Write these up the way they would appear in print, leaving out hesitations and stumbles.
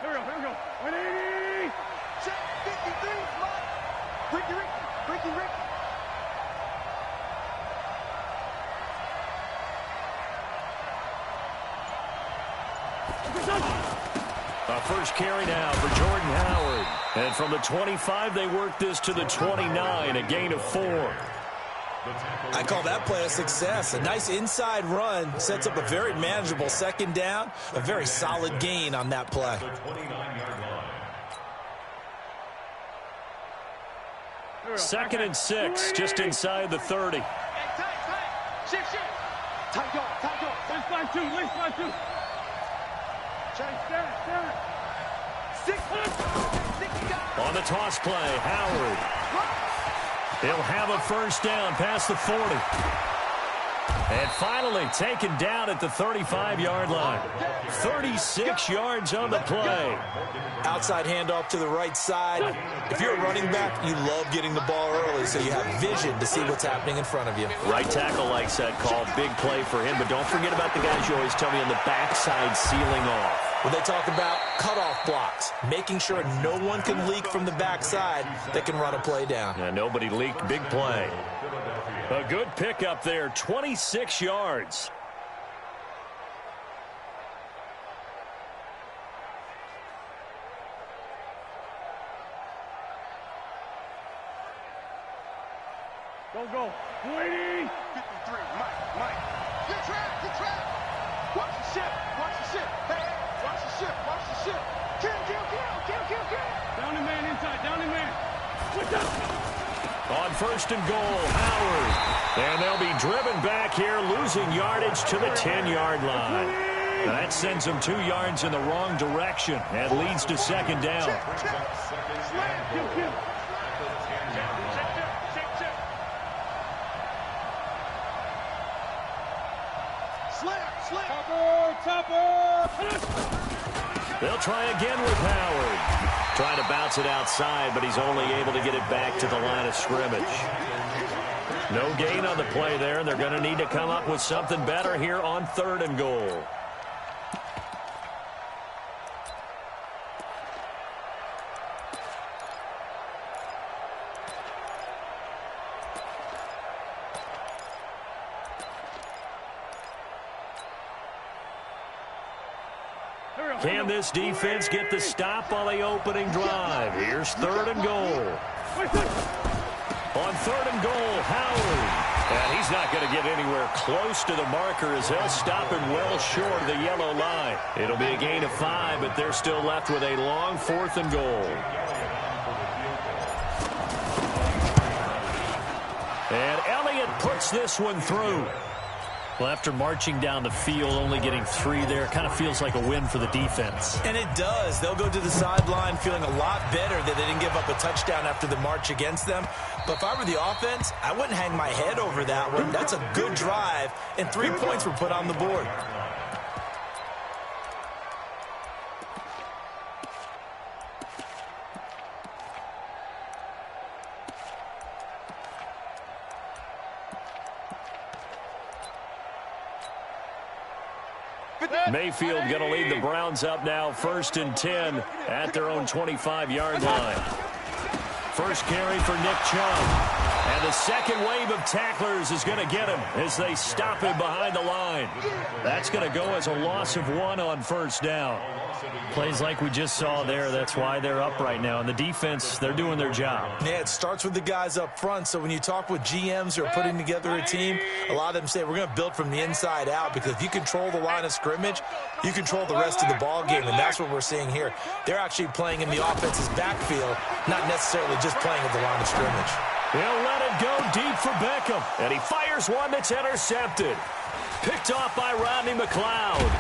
Here we go. 180. Check 53. Ricky. A first carry now for Jordan Howard. And from the 25, they work this to the 29, a gain of 4. I call that play a success. A nice inside run sets up a very manageable second down. A very solid gain on that play. Second and 6, just inside the 30. Shift. Tight go. Let's find two. Stand. 6. On the toss play, Howard. He'll have a first down past the 40. And finally taken down at the 35-yard line. 36 yards on the play. Outside handoff to the right side. If you're a running back, you love getting the ball early so you have vision to see what's happening in front of you. Right tackle likes that call. Big play for him. But don't forget about the guys you always tell me on the backside sealing off. When they talk about cutoff blocks, making sure no one can leak from the backside that can run a play down. Yeah, nobody leaked. Big play. A good pickup there. 26 yards. Go. 280. 53. Mike. Good trap. Watch the ship. Hey, watch the ship. Kill. Down the man inside. What's up? On first and goal, Howard. And they'll be driven back here, losing yardage to the 10-yard line. That sends them 2 yards in the wrong direction and leads to second down. Kill. Topper. They'll try again with Howard. Trying to bounce it outside, but he's only able to get it back to the line of scrimmage. No gain on the play there, and they're going to need to come up with something better here on third and goal. Can this defense get the stop on the opening drive? Here's third and goal. On third and goal, Howard. And he's not going to get anywhere close to the marker as they'll stop him well short of the yellow line. It'll be a gain of 5, but they're still left with a long fourth and goal. And Elliott puts this one through. Well, after marching down the field, only getting 3 there, kind of feels like a win for the defense. And it does. They'll go to the sideline feeling a lot better that they didn't give up a touchdown after the march against them. But if I were the offense, I wouldn't hang my head over that one. That's a good drive, and 3 points were put on the board. Mayfield going to lead the Browns up now, 1st and 10 at their own 25-yard line. First carry for Nick Chubb. And the second wave of tacklers is going to get him as they stop him behind the line. That's going to go as a loss of 1 on first down. Plays like we just saw there, that's why they're up right now. And the defense, they're doing their job. Yeah, it starts with the guys up front. So when you talk with GMs who are putting together a team, a lot of them say we're going to build from the inside out, because if you control the line of scrimmage, you control the rest of the ball game, and that's what we're seeing here. They're actually playing in the offense's backfield, not necessarily just playing at the line of scrimmage. He'll let it go deep for Beckham, and he fires one that's intercepted. Picked off by Rodney McLeod.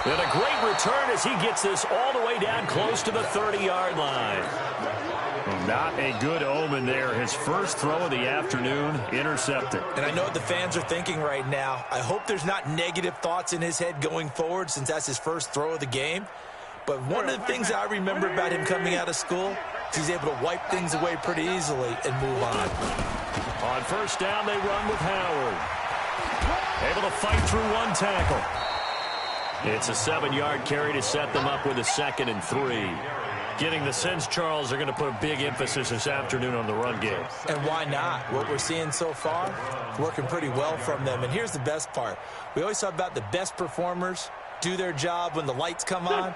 And a great return as he gets this all the way down close to the 30-yard line. Not a good omen there. His first throw of the afternoon, intercepted. And I know what the fans are thinking right now. I hope there's not negative thoughts in his head going forward, since that's his first throw of the game. But one of the things I remember about him coming out of school is he's able to wipe things away pretty easily and move on. On first down, they run with Howard. Able to fight through one tackle. It's a 7-yard carry to set them up with a 2nd and 3. Getting the sense, Charles, they're going to put a big emphasis this afternoon on the run game. And why not? What we're seeing so far, working pretty well from them. And here's the best part. We always talk about the best performers do their job when the lights come on.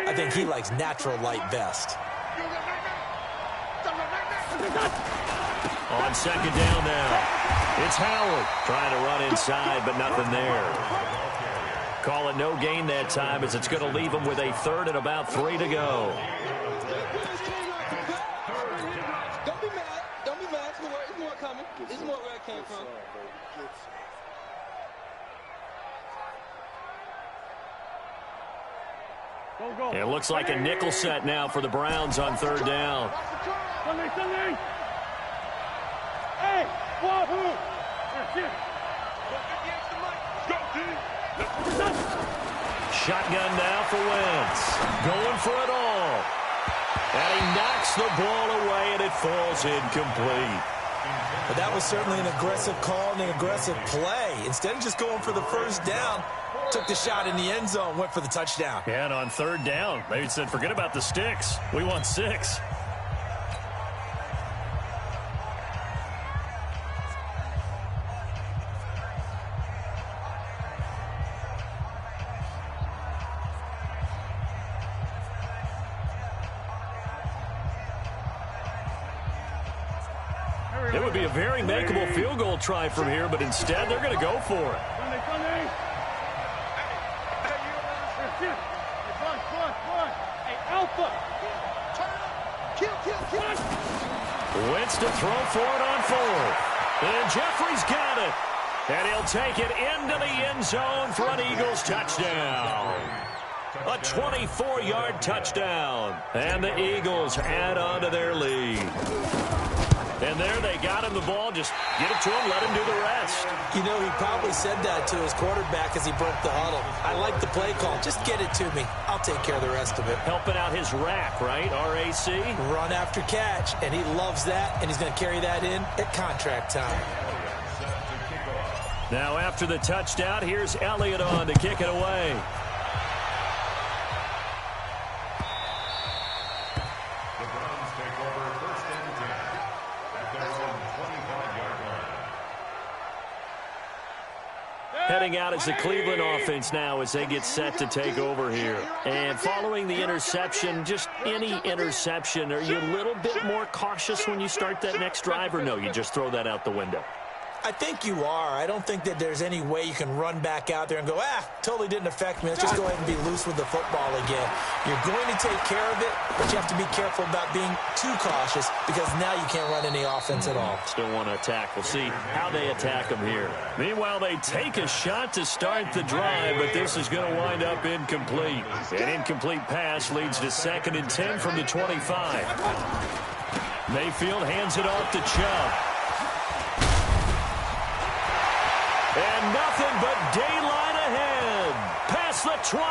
I think he likes natural light best. On 2nd down now, it's Howard trying to run inside, but nothing there. Call it no gain that time as it's going to leave him with a 3rd and about 3 to go. Don't be mad. Don't be mad. It's more coming. It's more where it came from. It looks like a nickel set now for the Browns on 3rd down. Sunday. Hey, wahoo! That's it. Go, team. Shotgun now for Wentz. Going for it all. And he knocks the ball away, and it falls incomplete. But that was certainly an aggressive call and an aggressive play. Instead of just going for the 1st down, took the shot in the end zone, went for the touchdown. Yeah, and on 3rd down, they said, forget about the sticks. We want 6. It would be a very makeable field goal try from here, but instead they're going to go for it. Sunday. That's it. Hey, Alpha. Kill. Wentz to throw for it on 4th. And Jeffrey's got it. And he'll take it into the end zone for an Eagles touchdown. A 24-yard touchdown. And the Eagles add on to their lead. And there they got him the ball. Just get it to him, let him do the rest. You know, he probably said that to his quarterback as he broke the huddle. I like the play call. Just get it to me. I'll take care of the rest of it. Helping out his rack, right? RAC? Run after catch, and he loves that, and he's going to carry that in at contract time. Now after the touchdown, here's Elliott on to kick it away. Heading out as the Cleveland offense now as they get set to take over here. And following the interception, just any interception, are you a little bit more cautious when you start that next drive, or no, you just throw that out the window? I think you are. I don't think that there's any way you can run back out there and go, totally didn't affect me. Let's just go ahead and be loose with the football again. You're going to take care of it, but you have to be careful about being too cautious because now you can't run any offense at all. Still want to attack. We'll see how they attack them here. Meanwhile, they take a shot to start the drive, but this is going to wind up incomplete. An incomplete pass leads to 2nd and 10 from the 25. Mayfield hands it off to Chubb. And nothing but daylight ahead. Past the 20.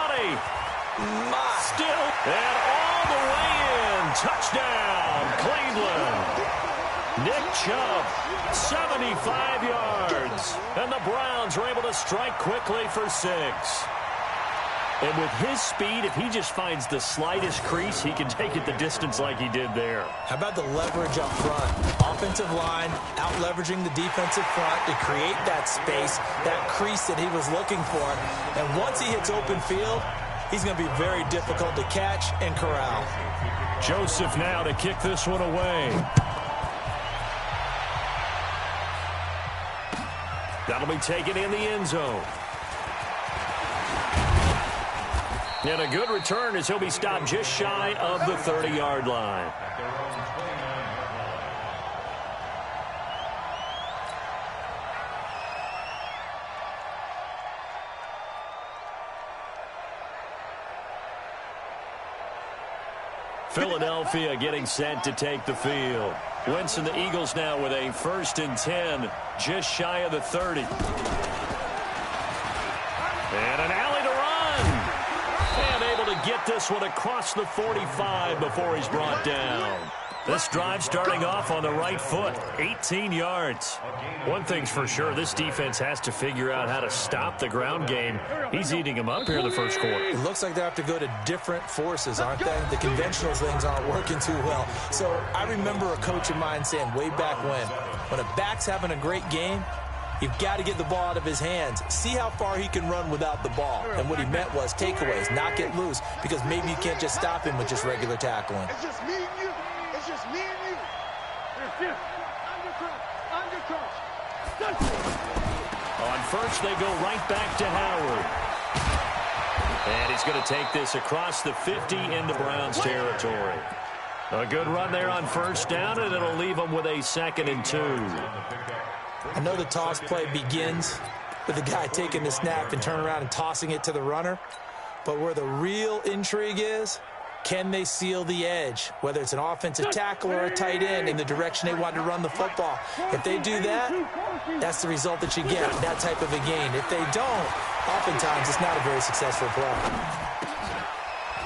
Still, and all the way in. Touchdown, Cleveland. Nick Chubb, 75 yards. And the Browns are able to strike quickly for 6. And with his speed, if he just finds the slightest crease, he can take it the distance like he did there. How about the leverage up front? Offensive line out-leveraging the defensive front to create that space, that crease that he was looking for. And once he hits open field, he's going to be very difficult to catch and corral. Joseph now to kick this one away. That'll be taken in the end zone. And a good return as he'll be stopped just shy of the 30-yard line. Philadelphia getting set to take the field. Wentz and the Eagles now with a 1st and 10, just shy of the 30. And an alley to run. And able to get this one across the 45 before he's brought down. This drive starting off on the right foot, 18 yards. One thing's for sure, this defense has to figure out how to stop the ground game. He's eating them up here in the first quarter. It looks like they have to go to different forces, aren't they? The conventional things aren't working too well. So I remember a coach of mine saying way back when a back's having a great game, you've got to get the ball out of his hands. See how far he can run without the ball. And what he meant was takeaways, not get loose, because maybe you can't just stop him with just regular tackling. It's just me and you. It's just me and you. On first, they go right back to Howard. And he's going to take this across the 50 into Browns territory. A good run there on first down, and it'll leave them with a 2nd and 2. I know the toss play begins with the guy taking the snap and turning around and tossing it to the runner. But where the real intrigue is, can they seal the edge, whether it's an offensive tackle or a tight end in the direction they want to run the football? If they do that, that's the result that you get, that type of a gain. If they don't, oftentimes it's not a very successful play.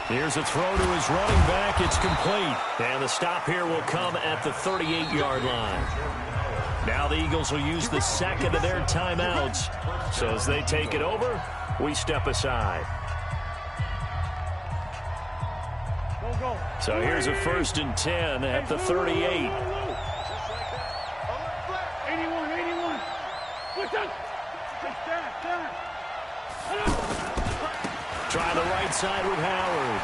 Here's a throw to his running back. It's complete. And the stop here will come at the 38-yard line. Now the Eagles will use the second of their timeouts. So as they take it over, we step aside. So here's a 1st and 10 at the 38. 81. Try the right side with Howard.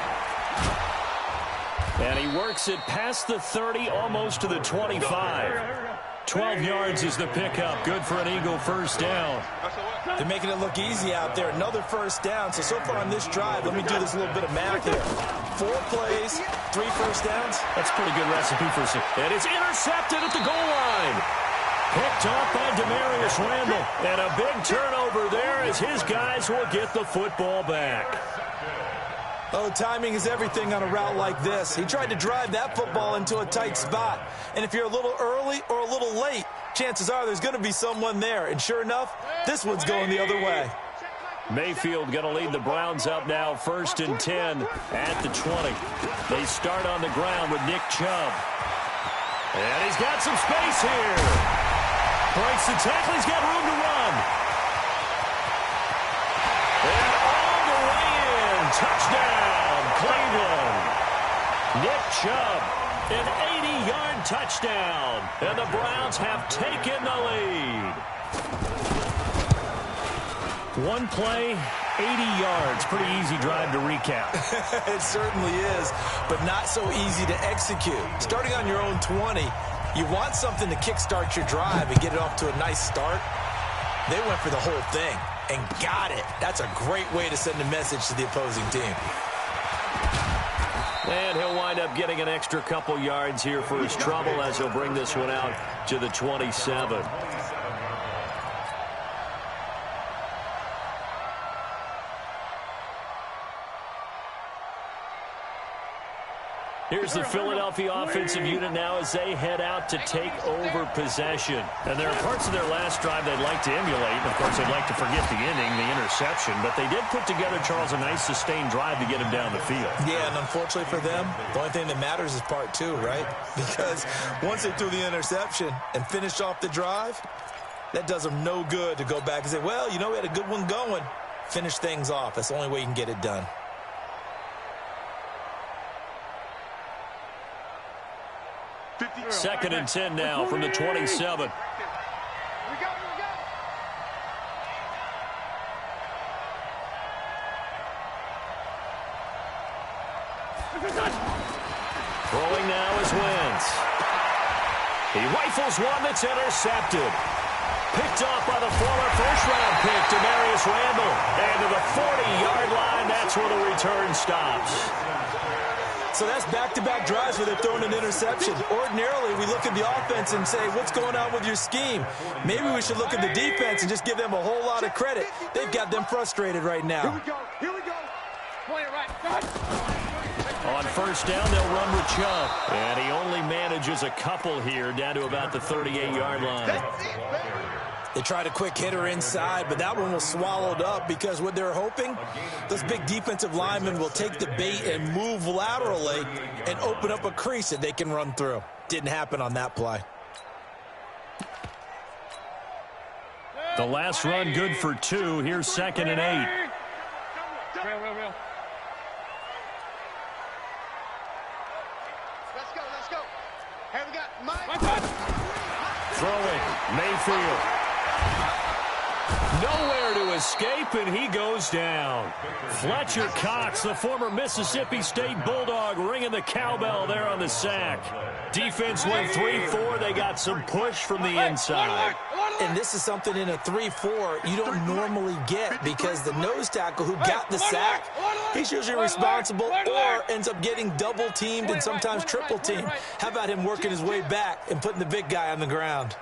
And he works it past the 30, almost to the 25. 12 yards is the pickup. Good for an Eagle first down. They're making it look easy out there. Another first down. So far on this drive, let me do this little bit of math here. 4 plays, 3 first downs. That's a pretty good recipe for some. And it's intercepted at the goal line. Picked off by Demarius Randall. And a big turnover there as his guys will get the football back. Oh, timing is everything on a route like this. He tried to drive that football into a tight spot. And if you're a little early or a little late, chances are there's going to be someone there. And sure enough, this one's going the other way. Mayfield going to lead the Browns up now, 1st and 10 at the 20. They start on the ground with Nick Chubb. And he's got some space here. Breaks the tackle. He's got room to run. And all the way in. Touchdown, Cleveland. Nick Chubb, an 80-yard touchdown. And the Browns have taken the lead. One play, 80 yards. Pretty easy drive to recap. It certainly is, but not so easy to execute. Starting on your own 20, you want something to kickstart your drive and get it off to a nice start. They went for the whole thing and got it. That's a great way to send a message to the opposing team. And he'll wind up getting an extra couple yards here for his trouble as he'll bring this one out to the 27. Here's the Philadelphia offensive unit now as they head out to take over possession. And there are parts of their last drive they'd like to emulate. And of course, they'd like to forget the inning, the interception. But they did put together, Charles, a nice sustained drive to get him down the field. Yeah, and unfortunately for them, the only thing that matters is part 2, right? Because once they threw the interception and finished off the drive, that does them no good to go back and say, well, you know, we had a good one going. Finish things off. That's the only way you can get it done. Second and 10 now from the 27. Throwing now is Wentz. He rifles one that's intercepted. Picked off by the former first-round pick, Demarius Randall. And to the 40-yard line, that's where the return stops. So that's back-to-back drives where they're throwing an interception. Ordinarily, we look at the offense and say, what's going on with your scheme? Maybe we should look at the defense and just give them a whole lot of credit. They've got them frustrated right now. Here we go. Here we go. Play it right. On first down, they'll run with Chubb. And he only manages a couple here down to about the 38-yard line. They tried a quick hitter inside, but that one was swallowed up because what they're hoping, those big defensive linemen will take the bait and move laterally and open up a crease that they can run through. Didn't happen on that play. The last run good for 2. Here's 2nd and 8. Real. Let's go. Hey, we got Mike. Throwing, Mayfield. Nowhere to escape, and he goes down. Fletcher Cox, the former Mississippi State Bulldog, ringing the cowbell there on the sack. Defense went 3-4. They got some push from the inside. And this is something in a 3-4 you don't normally get because the nose tackle who got the sack, he's usually responsible or ends up getting double-teamed and sometimes triple-teamed. How about him working his way back and putting the big guy on the ground?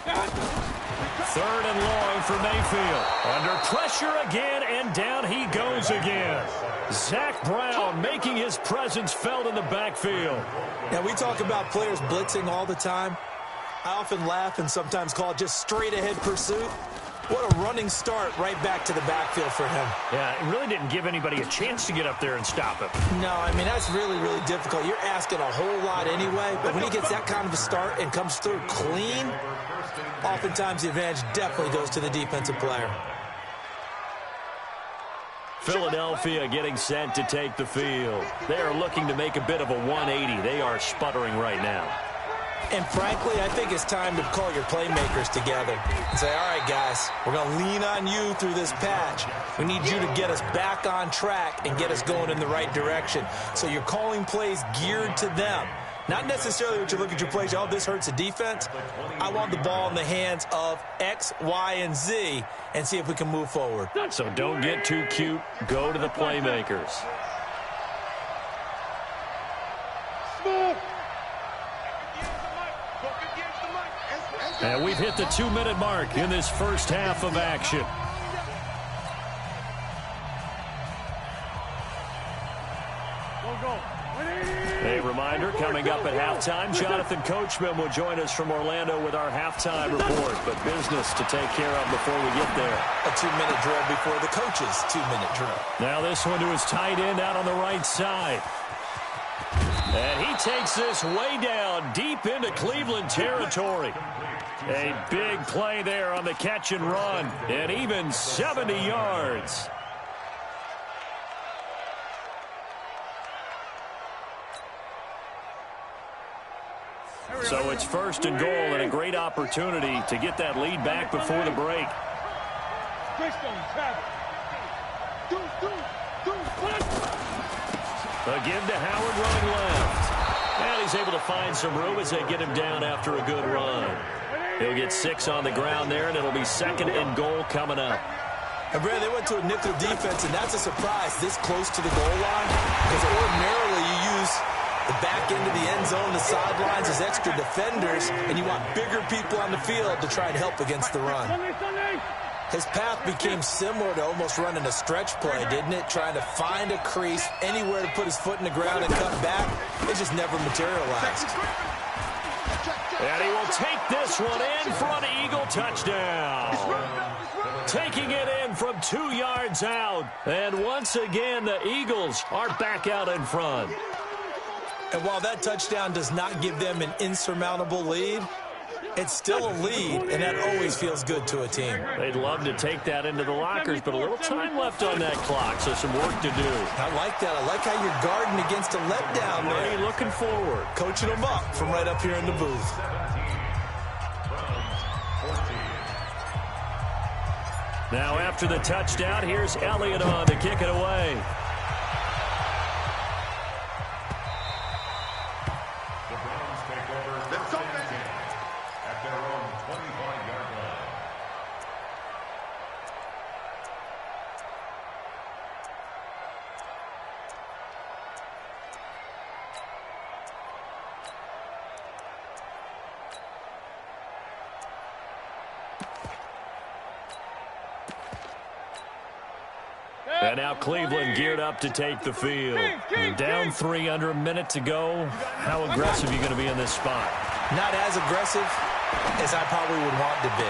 3rd and long for Mayfield. Under pressure again, and down he goes again. Zach Brown making his presence felt in the backfield. Now, we talk about players blitzing all the time. I often laugh and sometimes call it just straight-ahead pursuit. What a running start right back to the backfield for him. Yeah, it really didn't give anybody a chance to get up there and stop him. No, I mean, that's really, really difficult. You're asking a whole lot anyway, but when he gets that kind of a start and comes through clean, oftentimes the advantage definitely goes to the defensive player. Philadelphia getting set to take the field. They are looking to make a bit of a 180. They are sputtering right now. And frankly, I think it's time to call your playmakers together and say, all right, guys, we're going to lean on you through this patch. We need you to get us back on track and get us going in the right direction. So you're calling plays geared to them. Not necessarily what you look at your plays, oh, this hurts the defense. I want the ball in the hands of X, Y, and Z and see if we can move forward. So don't get too cute. Go to the playmakers. And we've hit the 2-minute mark in this first half of action. A reminder, coming up at halftime, Jonathan Coachman will join us from Orlando with our halftime report. But business to take care of before we get there. A 2-minute drill before the coach's 2-minute drill. Now this one to his tight end out on the right side. And he takes this way down deep into Cleveland territory. A big play there on the catch and run, and even 70 yards. So it's 1st and goal and a great opportunity to get that lead back before the break. A give to Howard running left. And he's able to find some room as they get him down after a good run. He'll get 6 on the ground there, and it'll be 2nd and goal coming up. And, Brad, they went to a nickel defense, and that's a surprise this close to the goal line because ordinarily you use the back end of the end zone, the sidelines as extra defenders, and you want bigger people on the field to try and help against the run. His path became similar to almost running a stretch play, didn't it? Trying to find a crease, anywhere to put his foot in the ground and cut back. It just never materialized. And he will take this one in for an Eagle touchdown. Taking it in from 2 yards out. And once again, the Eagles are back out in front. And while that touchdown does not give them an insurmountable lead, it's still a lead, and that always feels good to a team. They'd love to take that into the lockers, but a little time left on that clock, so some work to do. I like that. I like how you're guarding against a letdown there. Already looking forward. Coaching them up from right up here in the booth. Now after the touchdown, here's Elliott on to kick it away. And now Cleveland geared up to take the field. Down 3 under a minute to go. How aggressive are you going to be in this spot? Not as aggressive as I probably would want to be.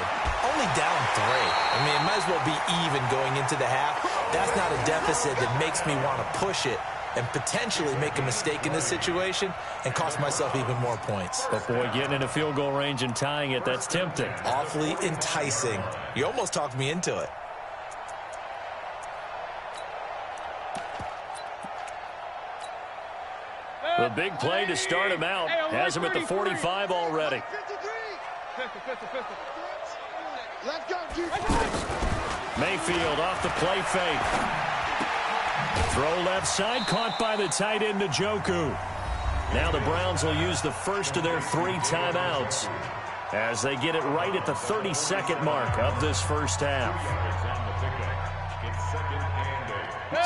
only down 3. I mean, it might as well be even going into the half. That's not a deficit that makes me want to push it and potentially make a mistake in this situation and cost myself even more points. But, boy, getting into field goal range and tying it, that's tempting. Awfully enticing. You almost talked me into it. The big play to start him out has him at the 45 already. Let's go, Mayfield off the play fake. Throw left side, caught by the tight end Njoku. Now the Browns will use the first of their 3 timeouts as they get it right at the 32nd mark of this first half.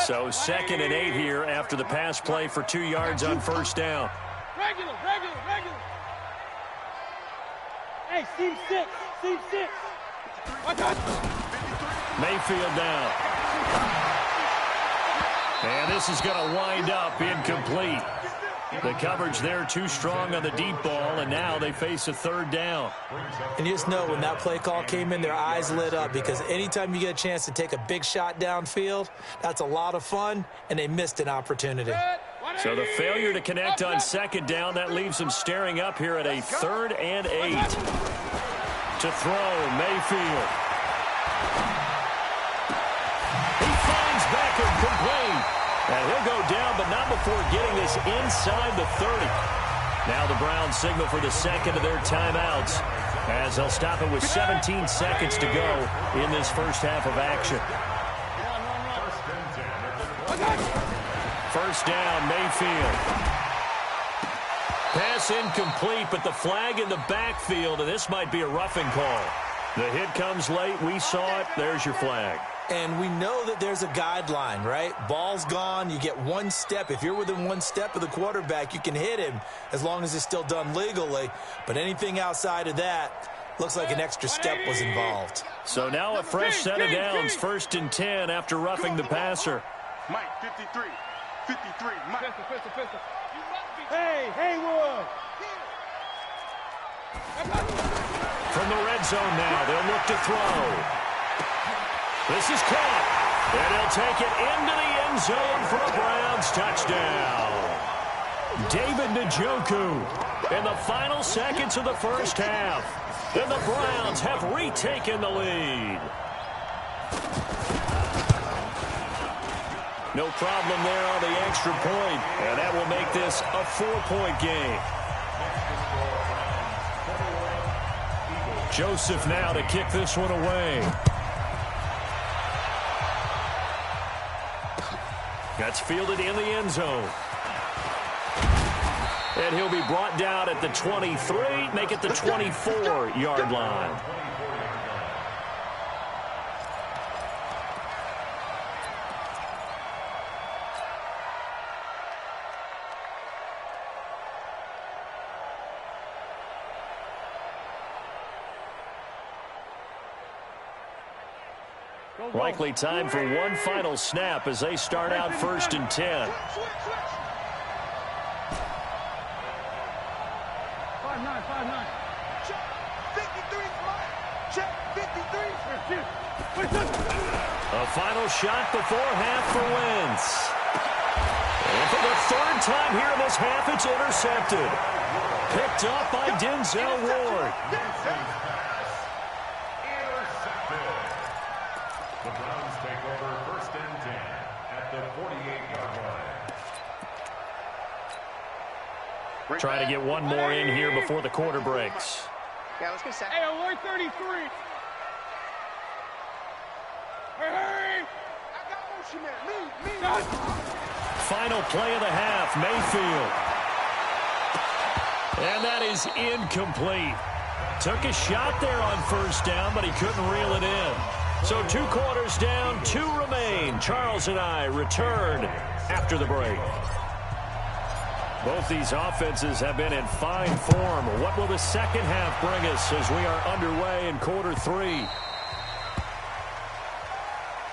So 2nd and 8 here after the pass play for 2 yards on first down. Regular. Hey, seam 6. Mayfield down. And this is going to wind up incomplete. The coverage there too strong on the deep ball, and now they face a 3rd down. And you just know when that play call came in, their eyes lit up, because anytime you get a chance to take a big shot downfield, that's a lot of fun, and they missed an opportunity. So the failure to connect on 2nd down, that leaves them staring up here at a 3rd and 8. To throw, Mayfield. He finds Beckham complete. And he'll go down, but not before getting this inside the 30. Now the Browns signal for the 2nd of their timeouts as they'll stop it with 17 seconds to go in this first half of action. First down, Mayfield. Pass incomplete, but the flag in the backfield, and this might be a roughing call. The hit comes late. We saw it. There's your flag. And we know that there's a guideline, right? Ball's gone. You get 1 step. If you're within 1 step of the quarterback, you can hit him as long as it's still done legally. But anything outside of that, looks like an extra step was involved. So now a fresh set of downs. 1st and 10 after roughing the passer. Mike, 53, Mike. Pistol. Hey, Haywood. From the red zone now, they'll look to throw. This is caught, and he'll take it into the end zone for a Browns touchdown. David Njoku in the final seconds of the first half. And the Browns have retaken the lead. No problem there on the extra point, and that will make this a 4-point game. Joseph now to kick this one away. That's fielded in the end zone. And he'll be brought down at the 23, make it the 24-yard line. Likely time for one final snap as they start out 1st and 10. 5-9. Check 53, Mike. Check 53. A final shot before half for Wentz. And for the 3rd time here in this half, it's intercepted. Picked up by Denzel Ward. The Browns take over 1st and 10 at the 48-yard line. Trying to get one more in here before the quarter breaks. Yeah, let's get set. Hey, 133. Hey! I got motion man. Me. Final play of the half, Mayfield. And that is incomplete. Took a shot there on 1st down, but he couldn't reel it in. So 2 quarters down, 2 remain. Charles and I return after the break. Both these offenses have been in fine form. What will the second half bring us as we are underway in quarter 3?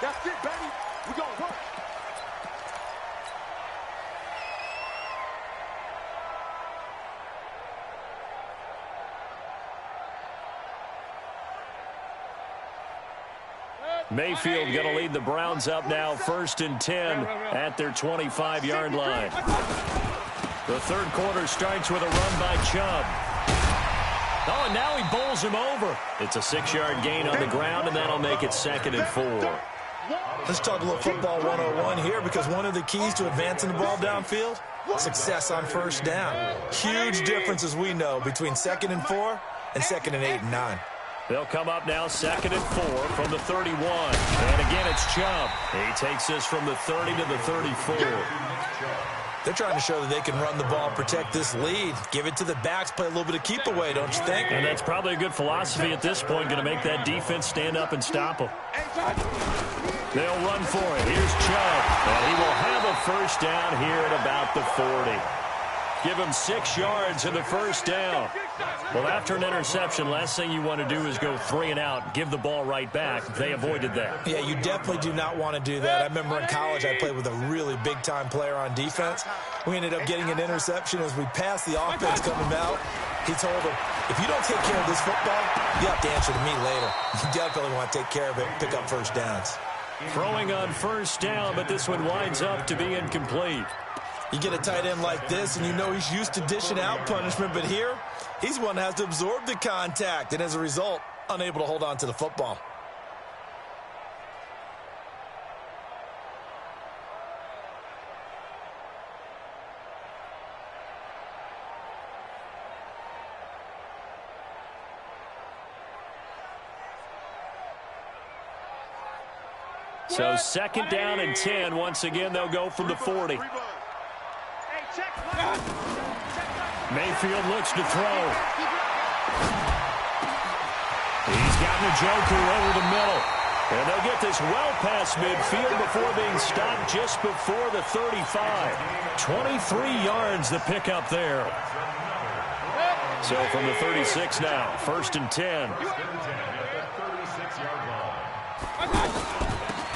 That's it, baby. We're going to work. Mayfield going to lead the Browns up now, 1st and 10 at their 25-yard line. The third quarter starts with a run by Chubb. Oh, and now he bowls him over. It's a 6-yard gain on the ground, and that'll make it 2nd and 4. Let's talk a little football 101 here, because one of the keys to advancing the ball downfield, success on first down. Huge difference, as we know, between 2nd and 4 and 2nd and 8 and 9. They'll come up now 2nd and 4 from the 31. And again, it's Chubb. He takes this from the 30 to the 34. They're trying to show that they can run the ball, protect this lead, give it to the backs, play a little bit of keep away, don't you think? And that's probably a good philosophy at this point, going to make that defense stand up and stop them. They'll run for it. Here's Chubb. And he will have a first down here at about the 40. Give him 6 yards in the first down. Well, after an interception, last thing you want to do is go 3 and out, give the ball right back. They avoided that. Yeah, you definitely do not want to do that. I remember in college I played with a really big-time player on defense. We ended up getting an interception as we passed the offense coming out. He told him, if you don't take care of this football, you have to answer to me later. You definitely want to take care of it, pick up first downs. Throwing on first down, but this one winds up to be incomplete. You get a tight end like this, and you know he's used to dishing out punishment, but here, he's one that has to absorb the contact, and as a result, unable to hold on to the football. So 2nd down and 10. Once again, they'll go from the 40. Mayfield looks to throw. He's got Njoku over the middle. And they'll get this well past midfield before being stopped just before the 35. 23 yards the pickup there. So from the 36 now, 1st and 10.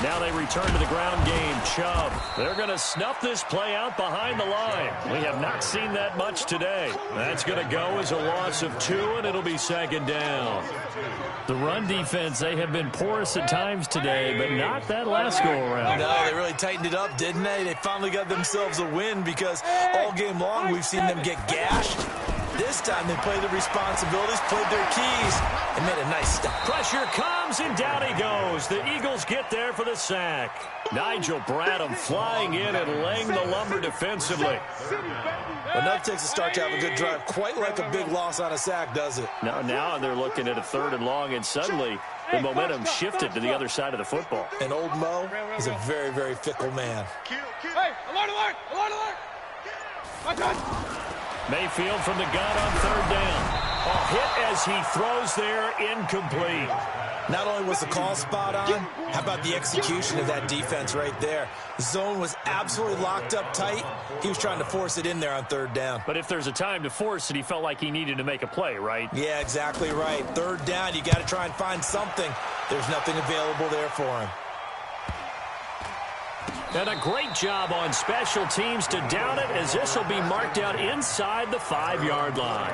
Now they return to the ground game. Chubb. They're going to snuff this play out behind the line. We have not seen that much today. That's going to go as a loss of 2, and it'll be 2nd down. The run defense, they have been porous at times today, but not that last go-around. No, they really tightened it up, didn't they? They finally got themselves a win because all game long we've seen them get gashed. This time they played the responsibilities, played their keys, and made a nice stop. Pressure comes, and down he goes. The Eagles get there for the sack. Nigel Bradham flying in and laying the lumber defensively. Well, nothing takes a start to have a good drive. Quite like a big loss on a sack, does it? Now they're looking at a 3rd and long, and suddenly the momentum shifted to the other side of the football. And old Mo is a very, very fickle man. Hey, alert, alert, alert, alert. My God. Mayfield from the gun on 3rd down. A hit as he throws there, incomplete. Not only was the call spot on, how about the execution of that defense right there? The zone was absolutely locked up tight. He was trying to force it in there on 3rd down. But if there's a time to force it, he felt like he needed to make a play, right? Yeah, exactly right. 3rd down, you got to try and find something. There's nothing available there for him. And a great job on special teams to down it, as this will be marked out inside the 5-yard line.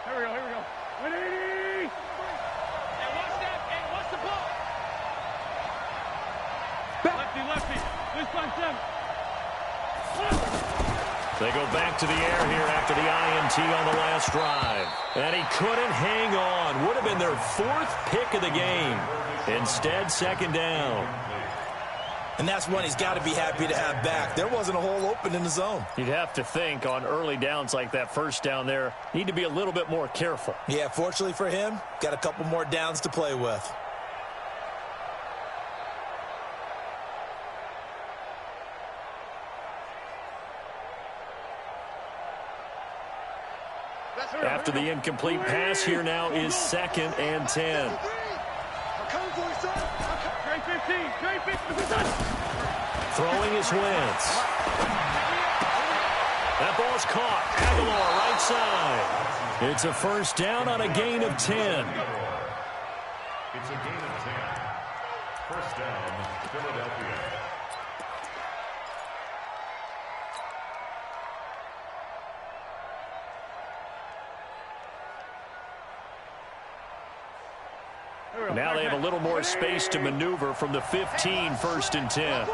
Here we go. 180. And what's the ball? Lefty. This by 7. They go back to the air here after the INT on the last drive. And he couldn't hang on. Would have been their 4th pick of the game. Instead, 2nd down. And that's one he's got to be happy to have back. There wasn't a hole open in the zone. You'd have to think on early downs like that, 1st down there, need to be a little bit more careful. Yeah, fortunately for him, got a couple more downs to play with. After the incomplete pass, here now is 2nd and 10. Throwing is Wentz. That ball's caught. Aguilar right side. It's a 1st down on a gain of 10. It's a gain of 10. 1st down, Philadelphia. Now they have a little more space to maneuver from the 15, 1st and 10.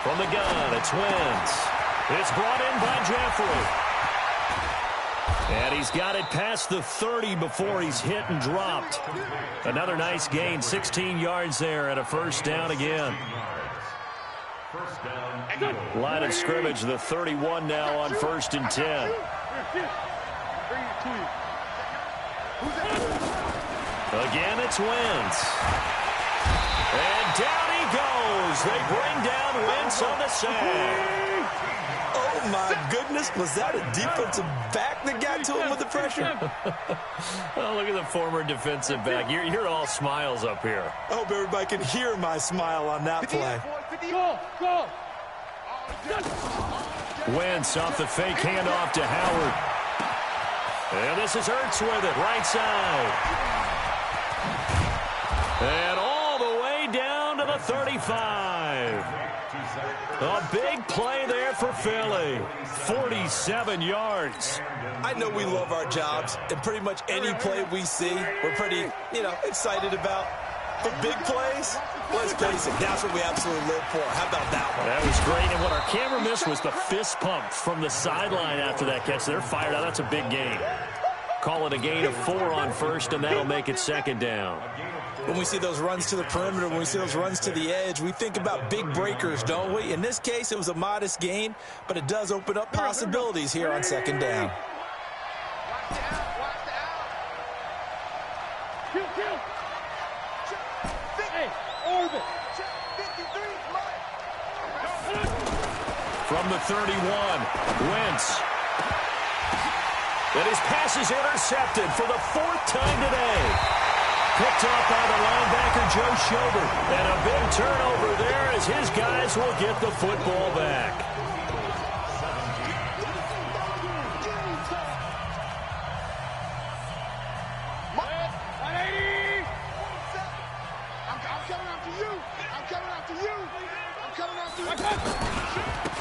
From the gun, it's Wentz. It's brought in by Jeffrey. And he's got it past the 30 before he's hit and dropped. Another nice gain, 16 yards there and a 1st down again. Line of scrimmage, the 31 now on 1st and 10. Again, it's Wentz. And down he goes. They bring down Wentz on the sack. Oh, my goodness. Was that a defensive back that got to him with the pressure? Oh, look at the former defensive back. You're all smiles up here. I hope everybody can hear my smile on that play. Go. Wentz off the fake handoff to Howard. And this is Ertz with it, right side. And all the way down to the 35. A big play there for Philly. 47 yards. I know we love our jobs, and pretty much any play we see, we're pretty, excited about. But big plays, let's face it, that's what we absolutely live for. How about that one? That was great, and what our camera missed was the fist pump from the sideline after that catch. They're fired out. That's a big gain. Call it a gain of 4 on 1st, and that'll make it 2nd down. When we see those runs to the perimeter, when we see those runs to the edge, we think about big breakers, don't we? In this case, it was a modest gain, but it does open up possibilities here on 2nd down. Kill. Hey, orbit. From the 31, Wentz. And his pass is intercepted for the 4th time today. Picked up by the linebacker, Joe Schobert. And a big turnover there as his guys will get the football back.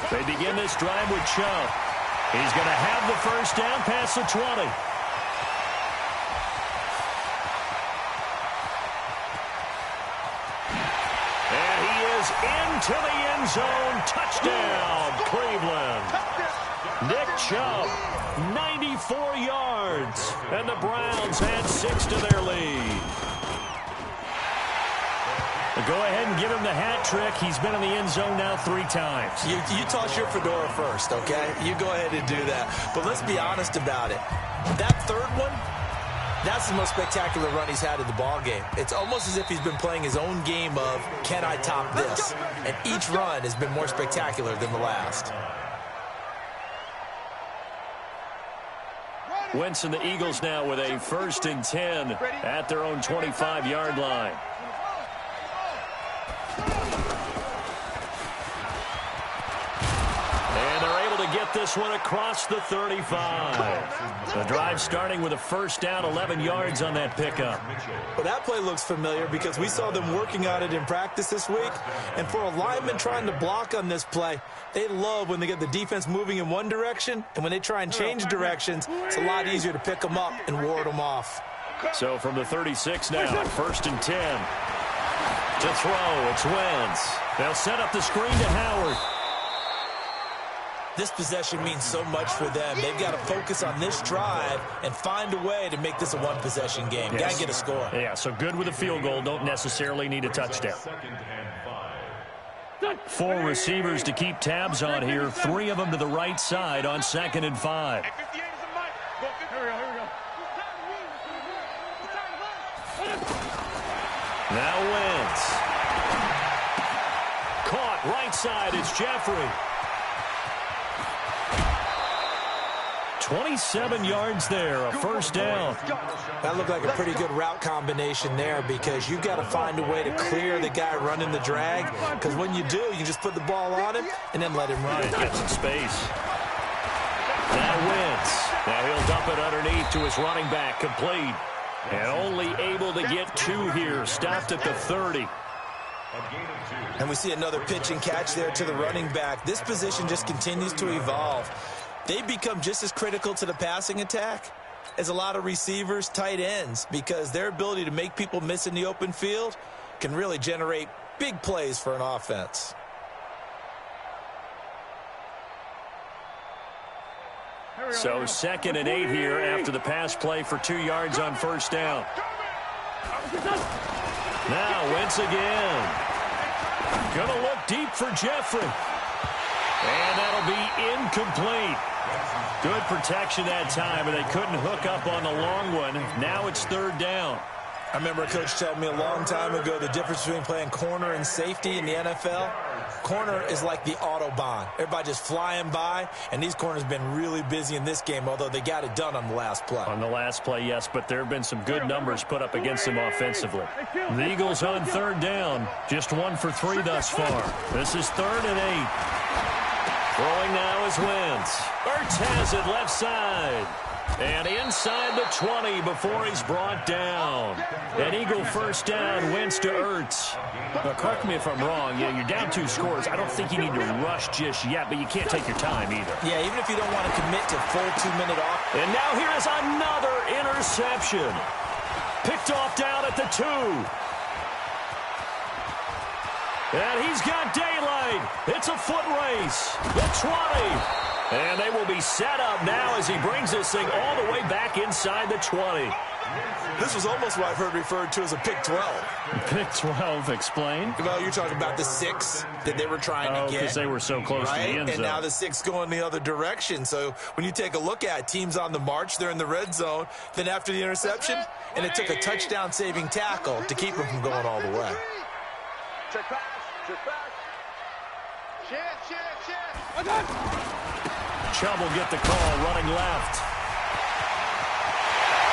They begin this drive with Chubb. He's going to have the 1st down past the 20. And he is into the end zone. Touchdown, Cleveland. Nick Chubb, 94 yards. And the Browns add 6 to their lead. Go ahead and give him the hat trick. He's been in the end zone now 3 times. You toss your fedora first, okay? You go ahead and do that. But let's be honest about it. That 3rd one, that's the most spectacular run he's had in the ballgame. It's almost as if he's been playing his own game of, can I top this? And each run has been more spectacular than the last. Wentz and the Eagles now with a 1st and 10 at their own 25-yard line. Get this one across the 35. The drive starting with a 1st down, 11 yards on that pickup. Well, that play looks familiar because we saw them working on it in practice this week. And for a lineman trying to block on this play, they love when they get the defense moving in one direction. And when they try and change directions, it's a lot easier to pick them up and ward them off. So from the 36 now, 1st and 10. To throw, it's Wentz. They'll set up the screen to Howard. This possession means so much for them. They've got to focus on this drive and find a way to make this a one-possession game. Yes. Got to get a score. Yeah, so good with a field goal. Don't necessarily need a touchdown. 4 receivers to keep tabs on here. 3 of them to the right side on 2nd and 5. Now Wentz. Caught right side. It's Jeffrey. 27 yards there, a 1st down. That looked like a pretty good route combination there because you've got to find a way to clear the guy running the drag because when you do, you can just put the ball on him and then let him run. Get some space. Now Wentz. Now he'll dump it underneath to his running back, complete. And only able to get 2 here, stopped at the 30. And we see another pitch and catch there to the running back. This position just continues to evolve. They become just as critical to the passing attack is a lot of receivers, tight ends, because their ability to make people miss in the open field can really generate big plays for an offense. So 2nd and 8 here after the pass play for 2 yards on first down. Now Wentz again. Gonna look deep for Jeffrey. And that'll be incomplete. Good protection that time, and they couldn't hook up on the long one. Now it's 3rd down. I remember a coach telling me a long time ago the difference between playing corner and safety in the NFL. Corner is like the Autobahn. Everybody just flying by, and these corners have been really busy in this game, although they got it done on the last play. On the last play, yes, but there have been some good numbers put up against them offensively. The Eagles on 3rd down, just 1 for 3 thus far. This is 3rd and 8. Throwing now is Wentz. Ertz has it left side. And inside the 20 before he's brought down. An Eagle first down, Wentz to Ertz. Now, correct me if I'm wrong. You know, you're down 2 scores. I don't think you need to rush just yet, but you can't take your time either. Yeah, even if you don't want to commit to full 2-minute off. And now here is another interception. Picked off down at the 2. And he's got daylight. It's a foot race. The 20. And they will be set up now as he brings this thing all the way back inside the 20. This was almost what I've heard referred to as a pick 12. Pick 12, explain. Well, you're talking about the 6 that they were trying to get. Because they were so close to the end zone. And now the 6 going the other direction. So when you take a look at teams on the march, they're in the red zone. Then after the interception, and it took a touchdown-saving tackle to keep them from going all the way. Check pass. Chubb will get the call, running left.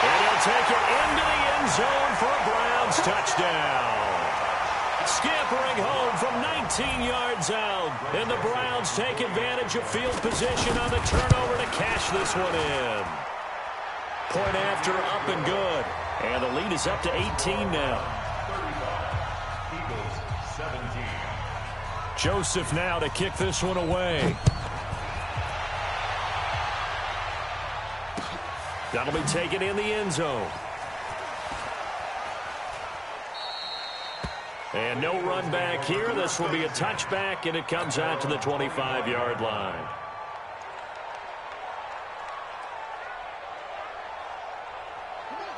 And he'll take it into the end zone for a Browns touchdown. Scampering home from 19 yards out. And the Browns take advantage of field position on the turnover to cash this one in. Point after, up and good. And the lead is up to 18 now. 35, Eagles 17. Joseph now to kick this one away. That'll be taken in the end zone. And no run back here. This will be a touchback, and it comes out to the 25-yard line.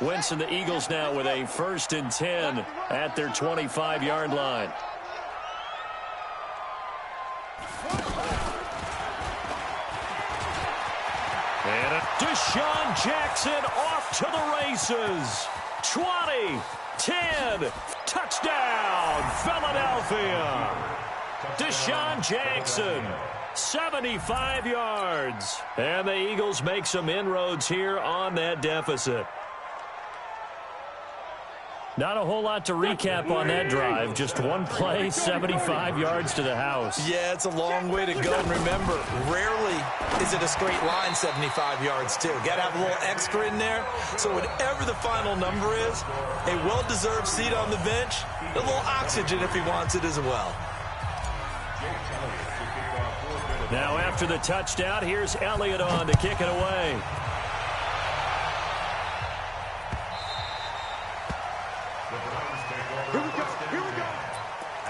Wentz and the Eagles now with a 1st and 10 at their 25-yard line. And Deshaun Jackson off to the races. 20, 10, touchdown, Philadelphia. Deshaun Jackson, 75 yards. And the Eagles make some inroads here on that deficit. Not a whole lot to recap on that drive. Just one play, 75 yards to the house. Yeah, it's a long way to go. And remember, rarely is it a straight line 75 yards, too. Got to have a little extra in there. So whatever the final number is, a well-deserved seat on the bench, a little oxygen if he wants it as well. Now after the touchdown, here's Elliott on to kick it away.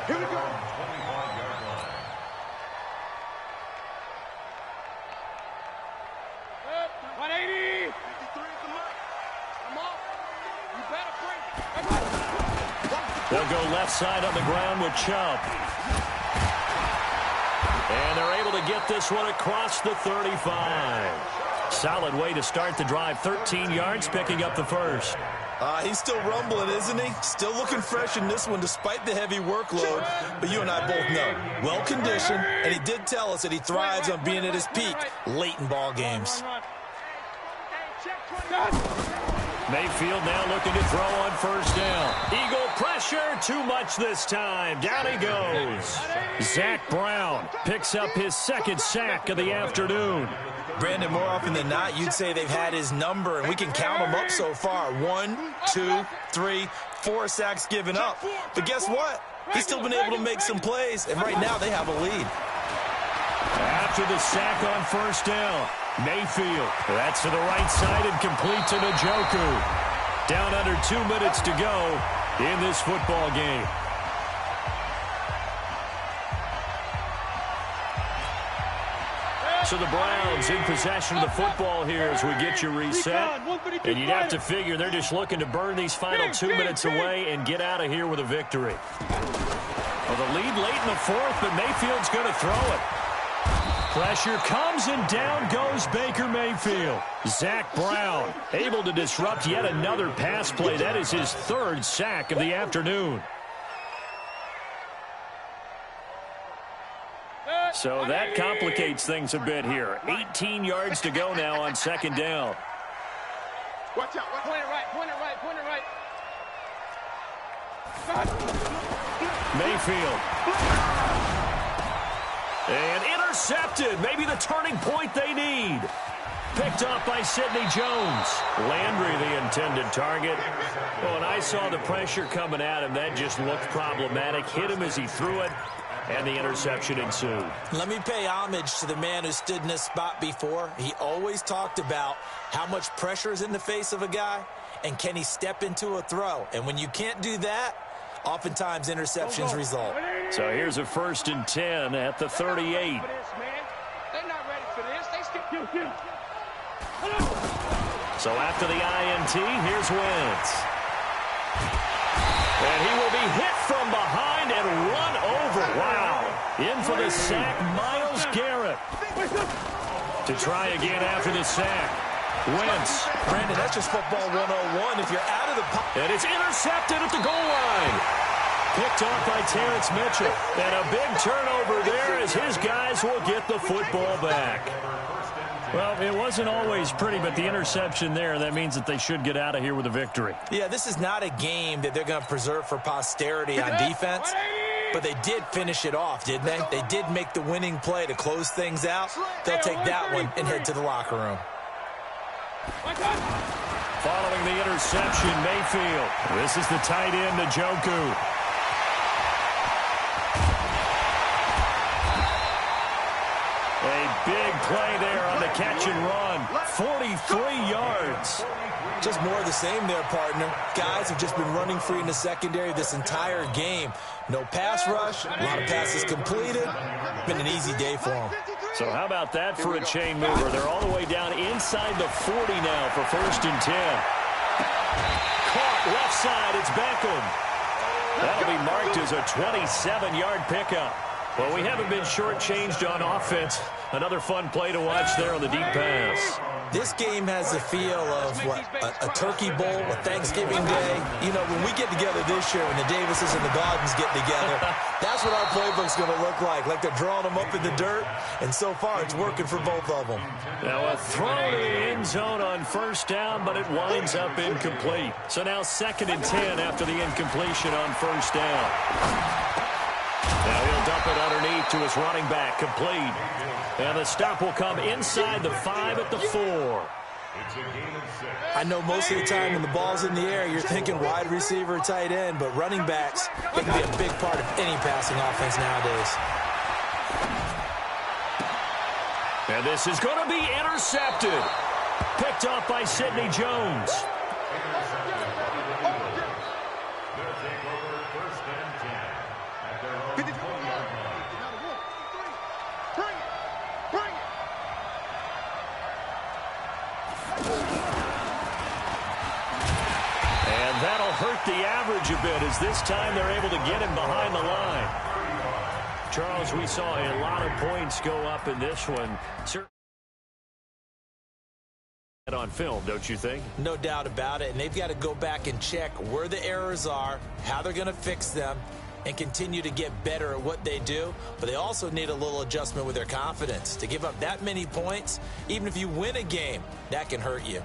Here we go. 25-yard line. They'll go left side on the ground with Chubb. And they're able to get this one across the 35. Solid way to start the drive. 13 yards, picking up the first. He's still rumbling, isn't he? Still looking fresh in this one despite the heavy workload. But you and I both know, well-conditioned, and he did tell us that he thrives on being at his peak late in ball games. Mayfield now looking to throw on first down. Eagle pressure, too much this time. Down he goes. Zach Brown picks up his 2nd sack of the afternoon. Brandon, more often than not, you'd say they've had his number, and we can count them up so far. 1, 2, 3, 4 sacks given up. But guess what? He's still been able to make some plays, and right now they have a lead. At after the sack on first down. Mayfield, that's to the right side and complete to Njoku. Down under 2 minutes to go in this football game. So the Browns in possession of the football here as we get you reset. And you'd have to figure they're just looking to burn these final 2 minutes away and get out of here with a victory. Well, the lead late in the fourth, but Mayfield's going to throw it. Pressure comes and down goes Baker Mayfield. Zach Brown able to disrupt yet another pass play. That is his third sack of the afternoon. So that complicates things a bit here. 18 yards to go now on second down. Watch out. Point it right, point it right, point it right. Mayfield. And intercepted. Maybe the turning point they need. Picked off by Sidney Jones. Landry, the intended target. Oh, and I saw the pressure coming at him. That just looked problematic. Hit him as he threw it. And the interception ensued. Let me pay homage to the man who stood in this spot before. He always talked about how much pressure is in the face of a guy and can he step into a throw. And when you can't do that, oftentimes interceptions result. So here's a 1st and 10 at the 38. They're not ready for this. They still. So after the INT, here's Wentz. And he will be hit from behind and run over. Wow. In for the sack, Myles Garrett. To try again after the sack. Wentz. Brandon, that's just football 101. If you're out of the pocket. And it's intercepted at the goal line. Picked off by Terrence Mitchell. And a big turnover there as his guys will get the football back. Well, it wasn't always pretty, but the interception there, that means that they should get out of here with a victory. Yeah, this is not a game that they're going to preserve for posterity on defense, but they did finish it off, didn't they? They did make the winning play to close things out. They'll take that one and head to the locker room. Following the interception, Mayfield. This is the tight end, Njoku. A big play there on the catch and run. 43 yards. Just more of the same there, partner. Guys have just been running free in the secondary this entire game. No pass rush, a lot of passes completed. Been an easy day for them. So how about that for a chain mover? They're all the way down inside the 40 now for 1st and 10. Caught left side, it's Beckham. That'll be marked as a 27-yard pickup. Well, we haven't been shortchanged on offense. Another fun play to watch there on the deep pass. This game has the feel of, what, a turkey bowl, a Thanksgiving Day. You know, when we get together this year, when the Davises and the Gaudens get together, that's what our playbook's going to look like they're drawing them up in the dirt, and so far it's working for both of them. Now a throw to the end zone on 1st down, but it winds up incomplete. So now 2nd and 10 after the incompletion on 1st down. Now he'll dump it underneath to his running back, complete. And the stop will come inside the 5 at the 4. I know most of the time when the ball's in the air, you're thinking wide receiver, tight end, but running backs, they can be a big part of any passing offense nowadays. And this is going to be intercepted. Picked off by Sidney Jones. Hurt the average a bit as this time they're able to get him behind the line. Charles, we saw a lot of points go up in this one. On film, don't you think? No doubt about it, and they've got to go back and check where the errors are, how they're going to fix them, and continue to get better at what they do. But they also need a little adjustment with their confidence. To give up that many points, even if you win a game, that can hurt you.